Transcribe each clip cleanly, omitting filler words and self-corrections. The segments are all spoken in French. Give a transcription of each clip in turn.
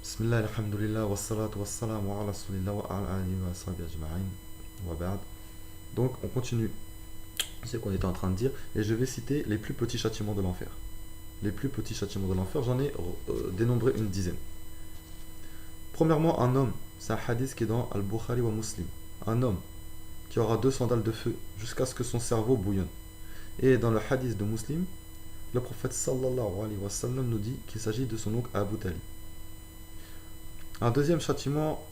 Bismillah, alhamdulillah, wassalatu wassalamu ala rasulillah wa ala alihi wa sahbihi ajma'in wa ba'd. Donc on continue ce qu'on était en train de dire et je vais citer les plus petits châtiments de l'enfer. Les plus petits châtiments de l'enfer, j'en ai dénombré une dizaine. Premièrement, un homme, c'est un hadith qui est dans Al-Bukhari wa Muslim. Un homme qui aura deux sandales de feu jusqu'à ce que son cerveau bouillonne. Et dans le hadith de Muslim, le prophète sallallahu alayhi wa sallam nous dit qu'il s'agit de son oncle Abu Talib. Un deuxième châtiment,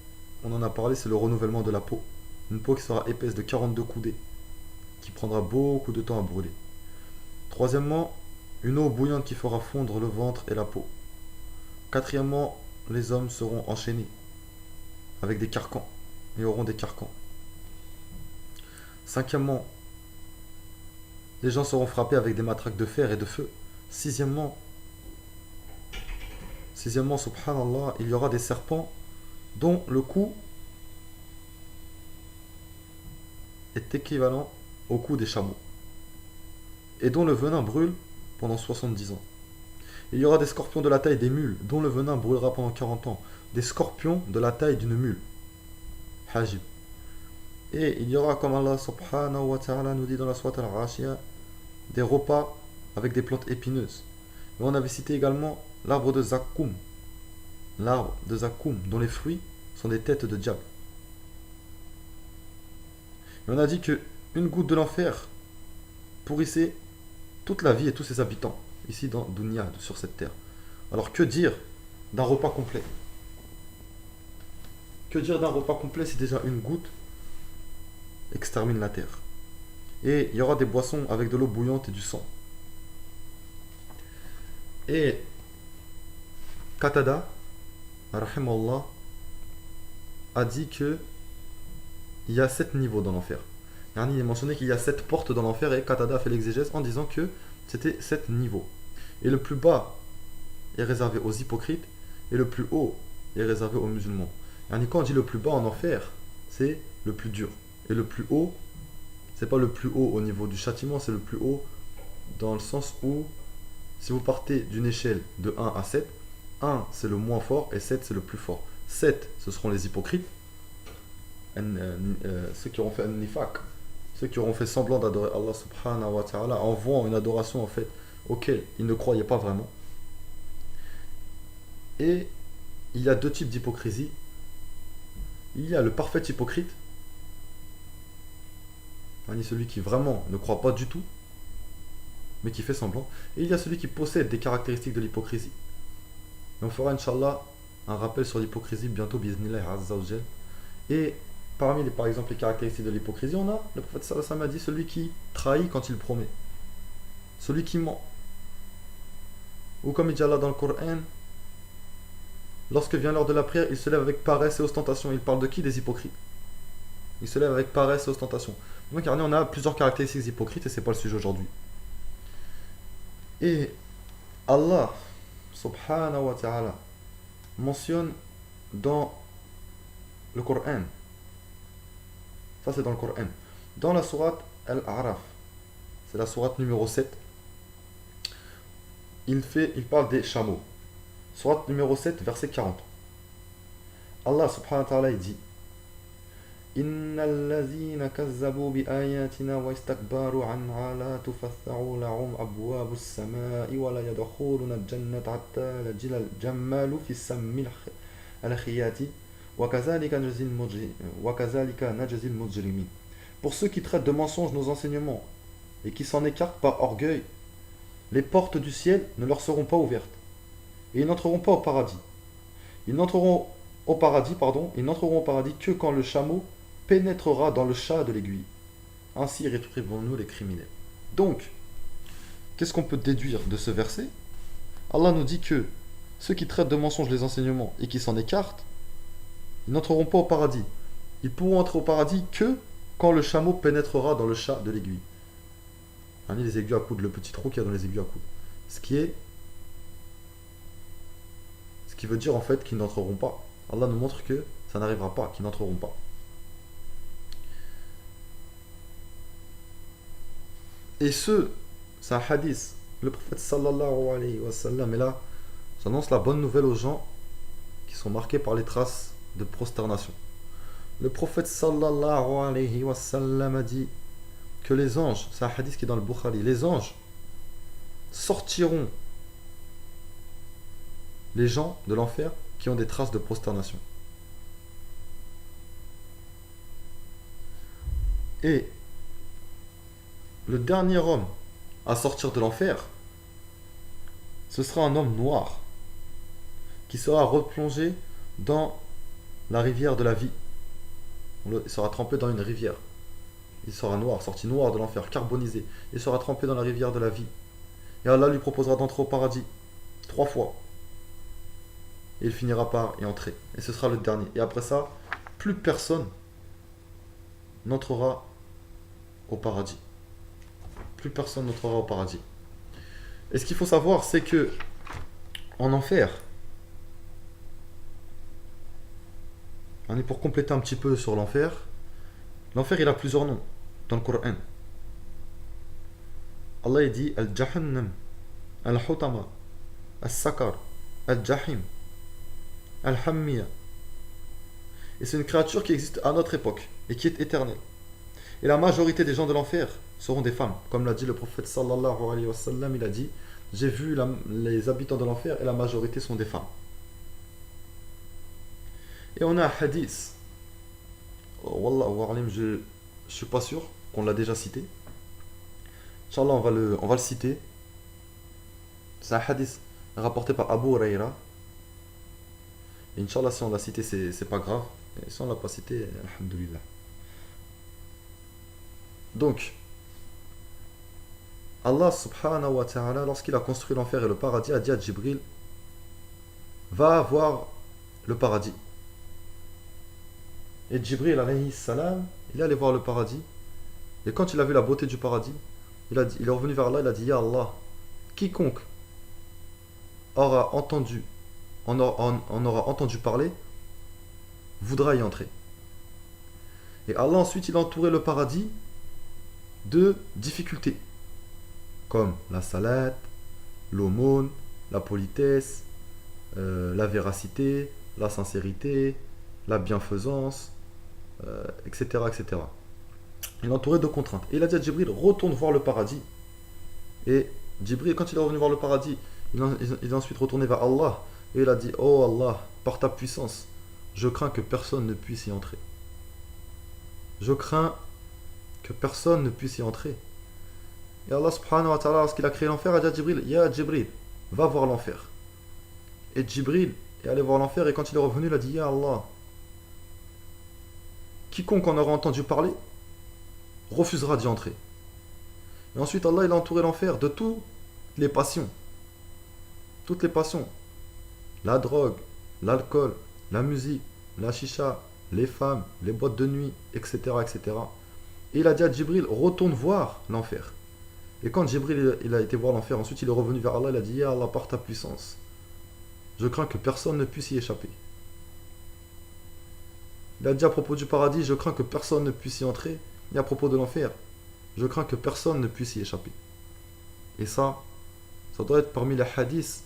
on en a parlé, c'est le renouvellement de la peau. Une peau qui sera épaisse de 42 coudées, qui prendra beaucoup de temps à brûler. Troisièmement, une eau bouillante qui fera fondre le ventre et la peau. Quatrièmement, les hommes seront enchaînés avec des carcans et auront des carcans. Cinquièmement, les gens seront frappés avec des matraques de fer et de feu. Sixièmement, subhanallah, il y aura des serpents dont le cou est équivalent au cou des chameaux et dont le venin brûle pendant 70 ans. Il y aura des scorpions de la taille des mules dont le venin brûlera pendant 40 ans. Des scorpions de la taille d'une mule. Hajib. Et il y aura, comme Allah subhanahu wa ta'ala nous dit dans la sourate Al-Ghashiyah, des repas avec des plantes épineuses. Et on avait cité également l'arbre de Zakkoum. L'arbre de Zakkoum, dont les fruits sont des têtes de diable. Et on a dit que une goutte de l'enfer pourrissait toute la vie et tous ses habitants, ici dans Dunya, sur cette terre. Alors que dire d'un repas complet? Que dire d'un repas complet si déjà une goutte extermine la terre? Et il y aura des boissons avec de l'eau bouillante et du sang. Et Qatada, rahimallah, a dit que il y a 7 niveaux dans l'enfer. Il est mentionné qu'il y a 7 portes dans l'enfer et Qatada a fait l'exégèse en disant que c'était 7 niveaux. Et le plus bas est réservé aux hypocrites et le plus haut est réservé aux musulmans. Quand on dit le plus bas en enfer, c'est le plus dur. Et le plus haut, c'est pas le plus haut au niveau du châtiment, c'est le plus haut dans le sens où si vous partez d'une échelle de 1 à 7, 1 c'est le moins fort et 7 c'est le plus fort. 7 ce seront les hypocrites, ceux qui auront fait un nifaq, ceux qui auront fait semblant d'adorer Allah subhanahu wa ta'ala en vouant une adoration en fait auquel ils ne croyaient pas vraiment. Et il y a deux types d'hypocrisie. Il y a le parfait hypocrite, celui qui vraiment ne croit pas du tout, mais qui fait semblant. Et il y a celui qui possède des caractéristiques de l'hypocrisie. Et on fera, Inch'Allah, un rappel sur l'hypocrisie bientôt, bi'idhnillah azza wa jal. Et parmi les, par exemple, les caractéristiques de l'hypocrisie, on a, le prophète sallallahu alayhi wa sallam a dit, celui qui trahit quand il promet. Celui qui ment. Ou comme il dit Allah dans le Coran, lorsque vient l'heure de la prière, il se lève avec paresse et ostentation. Il parle de qui? Des hypocrites. Il se lève avec paresse et ostentation. Donc on a plusieurs caractéristiques hypocrites et c'est pas le sujet aujourd'hui. Et Allah subhanahu wa ta'ala mentionne dans le Coran, ça c'est dans le Coran, dans la sourate Al-A'raf, c'est la sourate numéro 7, il parle des chameaux. Sourate numéro 7, verset 40. Allah subhanahu wa ta'ala il dit إن الذين كذبوا بآياتنا واستكبروا عنها لا تفتح لهم أبواب السماء ولا يدخلون الجنة حتى يلج الجمال في السم الخياط وكذلك نجزي المجرمين. Pour ceux qui traitent de mensonges nos enseignements et qui s'en écartent par orgueil, les portes du ciel ne leur seront pas ouvertes et ils n'entreront pas au paradis. Ils n'entreront au paradis que quand le chameau pénétrera dans le chat de l'aiguille. Ainsi rétribuerons-nous les criminels. Donc, qu'est-ce qu'on peut déduire de ce verset? Allah nous dit que ceux qui traitent de mensonges les enseignements et qui s'en écartent, ils n'entreront pas au paradis. Ils pourront entrer au paradis que quand le chameau pénétrera dans le chat de l'aiguille. Les aiguilles à coudre, le petit trou qu'il y a dans les aiguilles à coudre. Ce qui veut dire en fait qu'ils n'entreront pas. Allah nous montre que ça n'arrivera pas, qu'ils n'entreront pas. Et c'est un hadith. Le prophète sallallahu alayhi wa sallam est là, s'annonce la bonne nouvelle aux gens qui sont marqués par les traces de prosternation. Le prophète sallallahu alayhi wa sallam a dit que les anges, c'est un hadith qui est dans le Bukhari, les anges sortiront les gens de l'enfer qui ont des traces de prosternation. Et le dernier homme à sortir de l'enfer, ce sera un homme noir qui sera replongé dans la rivière de la vie. Il sera trempé dans une rivière. Il sera noir, sorti noir de l'enfer, carbonisé. Il sera trempé dans la rivière de la vie. Et Allah lui proposera d'entrer au paradis 3 fois. Et il finira par y entrer. Et ce sera le dernier. Et après ça, plus personne n'entrera au paradis. Plus personne n'entrera au paradis. Et ce qu'il faut savoir, c'est que en enfer, on est pour compléter un petit peu sur l'enfer. L'enfer, il a plusieurs noms dans le Coran. Allah il dit Al-Jahannam, Al-Hutama, Al-Sakar, Al-Jahim, Al-Hammiya. Et c'est une créature qui existe à notre époque et qui est éternelle. Et la majorité des gens de l'enfer seront des femmes. Comme l'a dit le prophète sallallahu alayhi wa sallam, il a dit j'ai vu les habitants de l'enfer et la majorité sont des femmes. Et on a un hadith. Wallahu a'lam, je suis pas sûr qu'on l'a déjà cité. Inch'Allah, on va le citer. C'est un hadith rapporté par Abu Huraira. Et Inch'Allah, si on l'a cité, c'est pas grave. Et si on l'a pas cité, alhamdulillah. Donc, Allah subhanahu wa ta'ala, lorsqu'il a construit l'enfer et le paradis, a dit à Jibril va voir le paradis. Et Jibril alayhi salam, il est allé voir le paradis. Et quand il a vu la beauté du paradis, il est revenu vers Allah, il a dit ya Allah, quiconque aura entendu, en aura entendu parler, voudra y entrer. Et Allah ensuite, il a entouré le paradis de difficultés, comme la salat, l'aumône, la politesse, la véracité, la sincérité, la bienfaisance, etc., etc. Il est entouré de contraintes. Et il a dit à Jibril, retourne voir le paradis. Et Jibril, quand il est revenu voir le paradis, il est ensuite retourné vers Allah. Et il a dit, oh Allah, par ta puissance, je crains que personne ne puisse y entrer. Je crains que personne ne puisse y entrer. Et Allah subhanahu wa ta'ala, lorsqu'il a créé l'enfer, a dit à Jibril, ya Jibril, va voir l'enfer. Et Jibril est allé voir l'enfer, et quand il est revenu, il a dit, ya Allah, quiconque en aura entendu parler, refusera d'y entrer. Et ensuite, Allah, il a entouré l'enfer de toutes les passions. Toutes les passions. La drogue, l'alcool, la musique, la chicha, les femmes, les boîtes de nuit, etc., etc. Et il a dit à Jibril, retourne voir l'enfer. Et quand Jibril il a été voir l'enfer, ensuite il est revenu vers Allah, il a dit, ya Allah, par ta puissance, je crains que personne ne puisse y échapper. Il a dit à propos du paradis, je crains que personne ne puisse y entrer. Et à propos de l'enfer, je crains que personne ne puisse y échapper. Et ça doit être parmi les hadiths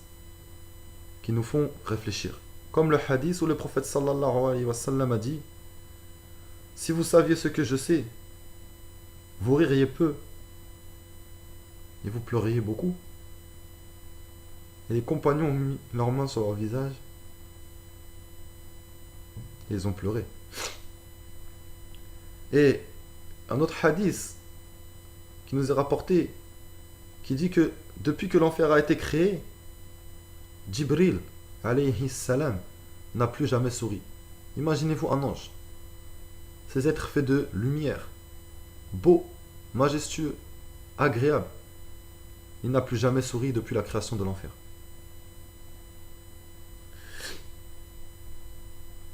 qui nous font réfléchir. Comme le hadith où le prophète sallallahu alayhi wa sallam a dit, si vous saviez ce que je sais, vous ririez peu et vous pleuriez beaucoup. Et les compagnons ont mis leurs mains sur leur visage et ils ont pleuré. Et un autre hadith qui nous est rapporté, qui dit que depuis que l'enfer a été créé, Jibril alayhi salam n'a plus jamais souri. Imaginez-vous un ange, ces êtres faits de lumière, beau, majestueux, agréable. Il n'a plus jamais souri depuis la création de l'enfer.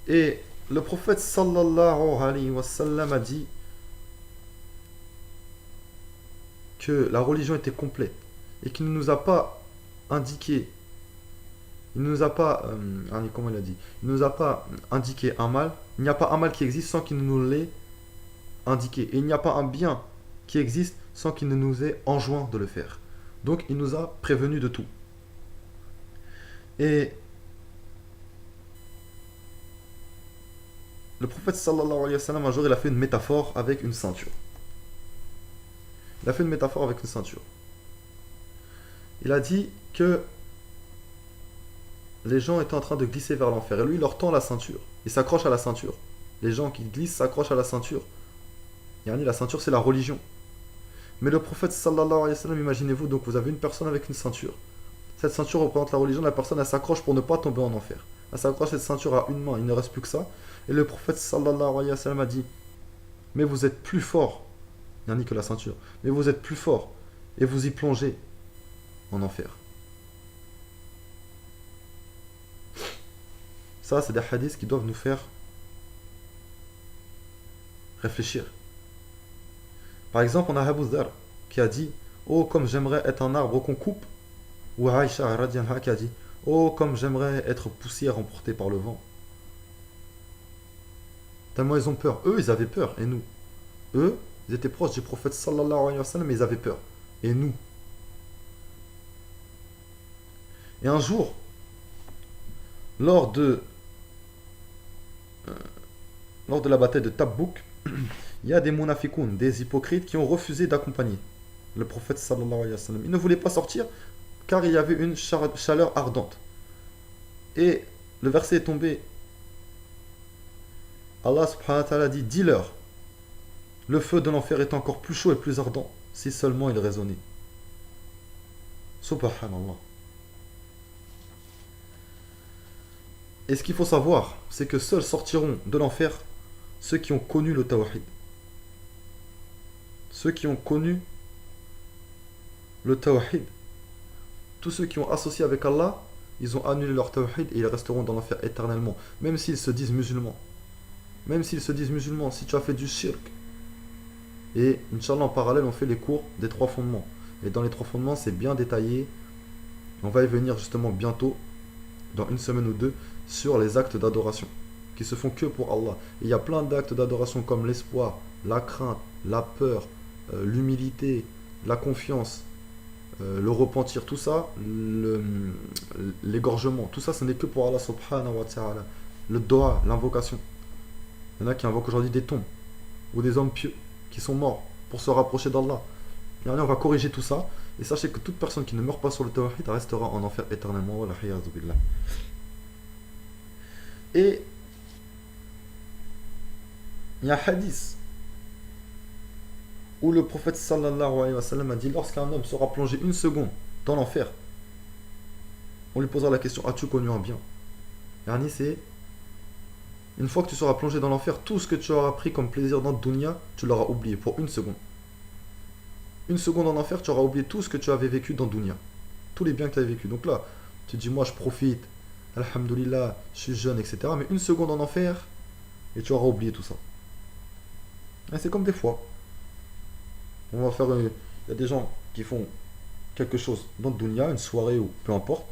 Et le prophète sallallahu alayhi wa sallam a dit que la religion était complète et qu'il ne nous a pas indiqué, il ne nous a pas, comment il a dit, il ne nous a pas indiqué un mal. Il n'y a pas un mal qui existe sans qu'il nous l'ait indiqué. Et il n'y a pas un bien qui existe sans qu'il ne nous ait enjoint de le faire. Donc il nous a prévenus de tout. Et le prophète sallallahu alayhi wa sallam, un jour, il a fait une métaphore avec une ceinture. Il a fait une métaphore avec une ceinture. Il a dit que les gens étaient en train de glisser vers l'enfer. Et lui, il leur tend la ceinture. Il s'accroche à la ceinture. Les gens qui glissent s'accrochent à la ceinture. Yani, la ceinture, c'est la religion. Mais le prophète sallallahu alayhi wa sallam, imaginez-vous, donc vous avez une personne avec une ceinture. Cette ceinture représente la religion, la personne, elle s'accroche pour ne pas tomber en enfer. Elle s'accroche cette ceinture à une main, il ne reste plus que ça. Et le prophète sallallahu alayhi wa sallam a dit, mais vous êtes plus fort, il n'y a ni que la ceinture, mais vous êtes plus fort, et vous y plongez en enfer. Ça, c'est des hadiths qui doivent nous faire réfléchir. Par exemple, on a Abu Dhar qui a dit, oh, comme j'aimerais être un arbre qu'on coupe. Ou Aïcha radiallahu anha qui a dit, oh, comme j'aimerais être poussière emportée par le vent. Tellement ils ont peur. Eux, ils avaient peur. Et nous? Eux, ils étaient proches du prophète sallallahu alayhi wa sallam, mais ils avaient peur. Et nous? Et un jour, lors de, lors de la bataille de Tabbouk, il y a des munafikoun, des hypocrites qui ont refusé d'accompagner le prophète sallallahu alayhi wa sallam. Ils ne voulaient pas sortir car il y avait une chaleur ardente. Et le verset est tombé. Allah subhanahu wa ta'ala dit, dis-leur, le feu de l'enfer est encore plus chaud et plus ardent si seulement il raisonnait. Subhanallah. Et ce qu'il faut savoir, c'est que seuls sortiront de l'enfer ceux qui ont connu le tawhid. Ceux qui ont connu le tawhid. Tous ceux qui ont associé avec Allah, ils ont annulé leur tawhid et ils resteront dans l'enfer éternellement. Même s'ils se disent musulmans. Même s'ils se disent musulmans, si tu as fait du shirk. Et Inch'Allah, en parallèle, on fait les cours des 3 fondements. Et dans les 3 fondements, c'est bien détaillé. On va y venir justement bientôt, dans une semaine ou deux, sur les actes d'adoration qui se font que pour Allah. Et il y a plein d'actes d'adoration comme l'espoir, la crainte, la peur, l'humilité, la confiance, le repentir, tout ça, l'égorgement, tout ça, ce n'est que pour Allah subhanahu wa ta'ala. Le dua, l'invocation. Il y en a qui invoquent aujourd'hui des tombes ou des hommes pieux qui sont morts pour se rapprocher d'Allah. Et on va corriger tout ça. Et sachez que toute personne qui ne meurt pas sur le tawhid restera en enfer éternellement. Et il y a un hadith où le prophète sallallahu alayhi wa sallam a dit, lorsqu'un homme sera plongé une seconde dans l'enfer, on lui posera la question, as-tu connu un bien? Yani, c'est une fois que tu seras plongé dans l'enfer, tout ce que tu auras pris comme plaisir dans le dunya, tu l'auras oublié pour une seconde. Une seconde en enfer, tu auras oublié tout ce que tu avais vécu dans le dunya. Tous les biens que tu avais vécu. Donc là, tu te dis, moi je profite, alhamdoulilah, je suis jeune, etc. Mais une seconde en enfer, et tu auras oublié tout ça. Et c'est comme des fois. On va faire il y a des gens qui font quelque chose dans le dunya, une soirée ou peu importe,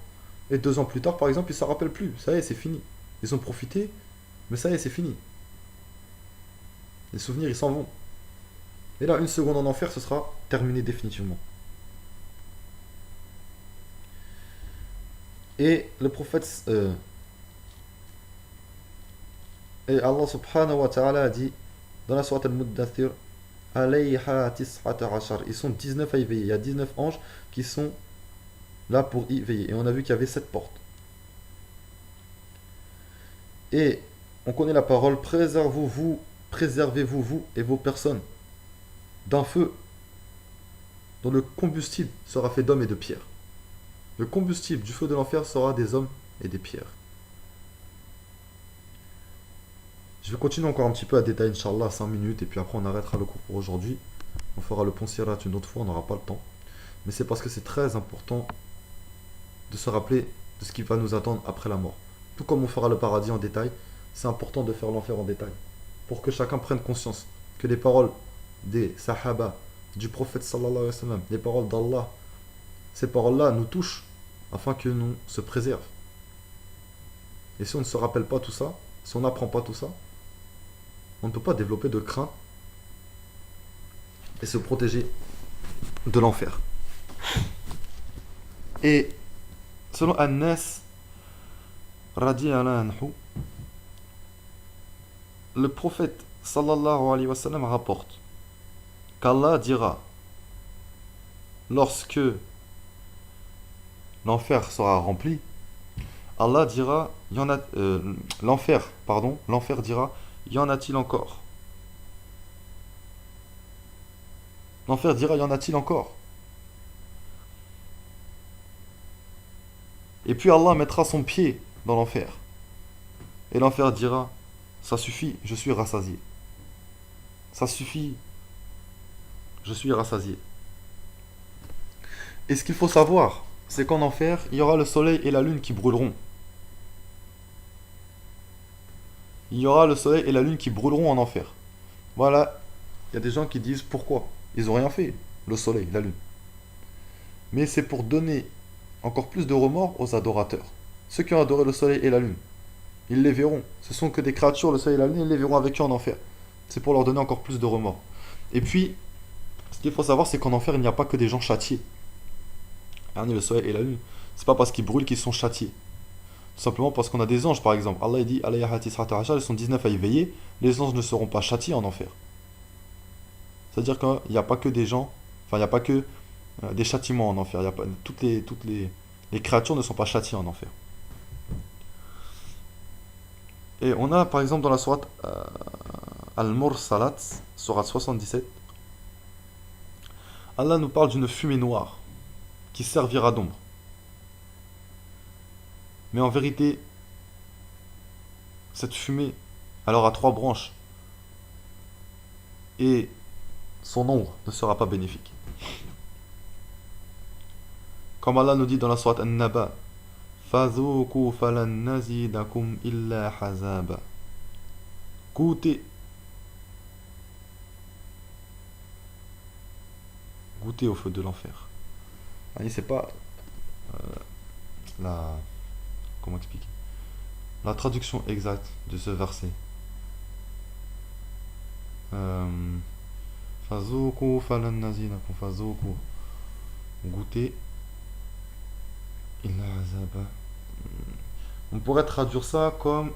et 2 ans plus tard, par exemple, ils ne s'en rappellent plus. Ça y est, c'est fini. Ils ont profité, mais ça y est, c'est fini. Les souvenirs, ils s'en vont. Et là, une seconde en enfer, ce sera terminé définitivement. Et le prophète et Allah subhanahu wa ta'ala a dit dans la sourate Al-Muddathir, alayha tis'ata ashar, ils sont 19 à y veiller. Il y a 19 anges qui sont là pour y veiller. Et on a vu qu'il y avait 7 portes. Et on connaît la parole, préservez-vous, vous et vos personnes d'un feu dont le combustible sera fait d'hommes et de pierres. Le combustible du feu de l'enfer sera des hommes et des pierres. Je vais continuer encore un petit peu à détailler, Inch'Allah, 5 minutes, et puis après on arrêtera le cours pour aujourd'hui. On fera le pont Sirat une autre fois, on n'aura pas le temps. Mais c'est parce que c'est très important de se rappeler de ce qui va nous attendre après la mort. Tout comme on fera le paradis en détail, c'est important de faire l'enfer en détail. Pour que chacun prenne conscience que les paroles des sahaba, du prophète sallallahu alayhi wa sallam, les paroles d'Allah, ces paroles-là nous touchent afin que nous se préservent. Et si on ne se rappelle pas tout ça, si on n'apprend pas tout ça, on ne peut pas développer de crainte et se protéger de l'enfer. Et selon Anas radiyallahu anhu, le prophète sallallahu alayhi wa sallam rapporte qu'Allah dira lorsque l'enfer sera rempli, Allah dira, y en a, l'enfer, pardon, l'enfer dira, y en a-t-il encore? L'enfer dira, y en a-t-il encore? Et puis Allah mettra son pied dans l'enfer. Et l'enfer dira, ça suffit, je suis rassasié. Ça suffit, je suis rassasié. Et ce qu'il faut savoir, c'est qu'en enfer, il y aura le soleil et la lune qui brûleront. Il y aura le soleil et la lune qui brûleront en enfer. Voilà, il y a des gens qui disent pourquoi? Ils n'ont rien fait, le soleil, la lune. Mais c'est pour donner encore plus de remords aux adorateurs. Ceux qui ont adoré le soleil et la lune, ils les verront. Ce sont que des créatures, le soleil et la lune, ils les verront avec eux en enfer. C'est pour leur donner encore plus de remords. Et puis, ce qu'il faut savoir, c'est qu'en enfer, il n'y a pas que des gens châtiés. Regardez le soleil et la lune. C'est pas parce qu'ils brûlent qu'ils sont châtiés. Tout simplement parce qu'on a des anges, par exemple. Allah il dit, ils sont 19 à y veiller. Les anges ne seront pas châtiés en enfer. C'est-à-dire qu'il n'y a pas que des gens, enfin, il n'y a pas que des châtiments en enfer. Il y a pas, les créatures ne sont pas châtiées en enfer. Et on a, par exemple, dans la sourate Al-Mursalat, sourate 77, Allah nous parle d'une fumée noire qui servira d'ombre. Mais en vérité, cette fumée, elle aura trois branches et son ombre ne sera pas bénéfique. Comme Allah nous dit dans la sourate An-Naba, فَذُوقُوا فَلَن نَّزِيدَكُمْ إِلَّا حَزَابًا. Goûtez, goûtez au feu de l'enfer. C'est pas la, comment expliquer, la traduction exacte de ce verset. Fazuku falan nazinakum, fazuku, goûter illa azaba. On pourrait traduire ça comme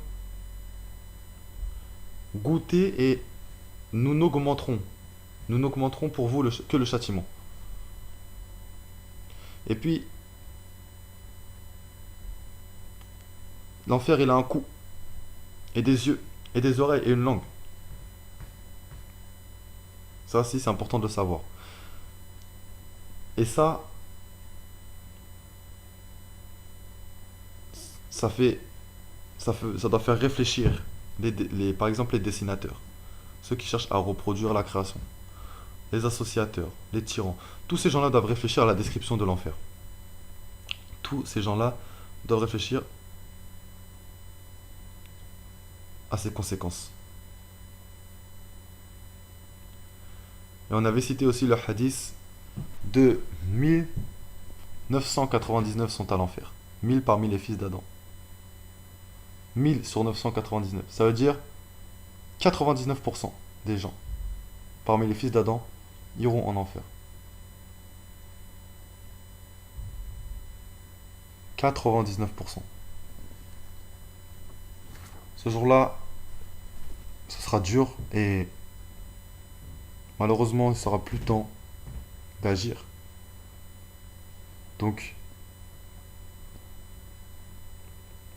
goûter et nous n'augmenterons pour vous que le châtiment. Et puis l'enfer il a un cou et des yeux et des oreilles et une langue. Ça aussi c'est important de le savoir. Et ça fait, ça doit faire réfléchir par exemple les dessinateurs, ceux qui cherchent à reproduire la création, les associateurs, les tyrans. Tous ces gens-là doivent réfléchir à la description de l'enfer. Tous ces gens-là doivent réfléchir à ses conséquences. Et on avait cité aussi le hadith de 1999 sont à l'enfer. 1000 parmi les fils d'Adam. 1000 sur 999. Ça veut dire 99% des gens parmi les fils d'Adam iront en enfer. 99%. Ce jour-là, ce sera dur et malheureusement, il ne sera plus temps d'agir. Donc,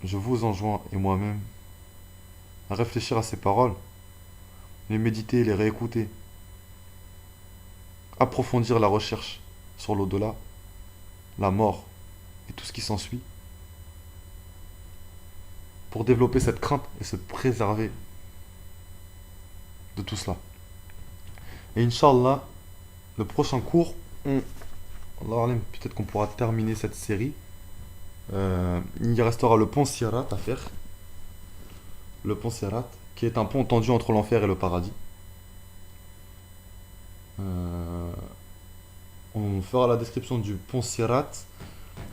je vous enjoins et moi-même à réfléchir à ces paroles, les méditer, les réécouter, approfondir la recherche sur l'au-delà, la mort et tout ce qui s'ensuit, pour développer cette crainte et se préserver de tout cela. Et Inch'Allah, le prochain cours, peut-être qu'on pourra terminer cette série. Il y restera le pont Sirat à faire. Le pont Sirat, qui est un pont tendu entre l'enfer et le paradis. On fera la description du pont Sirat.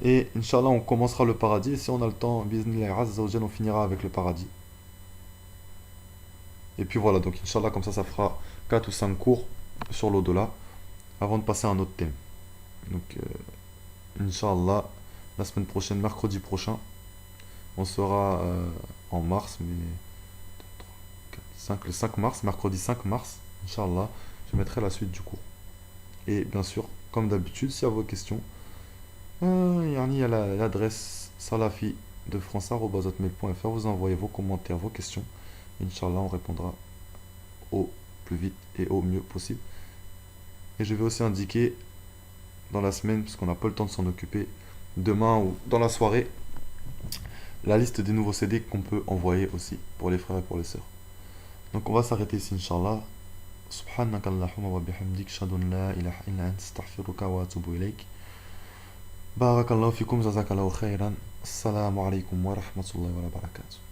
Et Inch'Allah, on commencera le paradis. Et si on a le temps, Bismillah Azza wa Jal, on finira avec le paradis. Et puis voilà, donc Inch'Allah, comme ça fera 4 ou 5 cours sur l'au-delà avant de passer à un autre thème. Donc, Inch'Allah, la semaine prochaine, mercredi prochain, on sera en mars, mais 2, 3, 4, Le 5 mars, mercredi 5 mars, Inch'Allah, je mettrai la suite du cours. Et bien sûr, comme d'habitude, s'il y a vos questions, il y a l'adresse salafi de france@hotmail.fr. Vous envoyez vos commentaires, vos questions. Inch'Allah, on répondra au plus vite et au mieux possible. Et je vais aussi indiquer dans la semaine, parce qu'on n'a pas le temps de s'en occuper, demain ou dans la soirée, la liste des nouveaux CD qu'on peut envoyer aussi pour les frères et pour les sœurs. Donc on va s'arrêter ici, Inch'Allah. سبحانك اللهم وبحمدك أشهد أن لا إله إلا أنت أستغفرك وأتوب إليك بارك الله فيكم جزاك الله خيرا السلام عليكم ورحمة الله وبركاته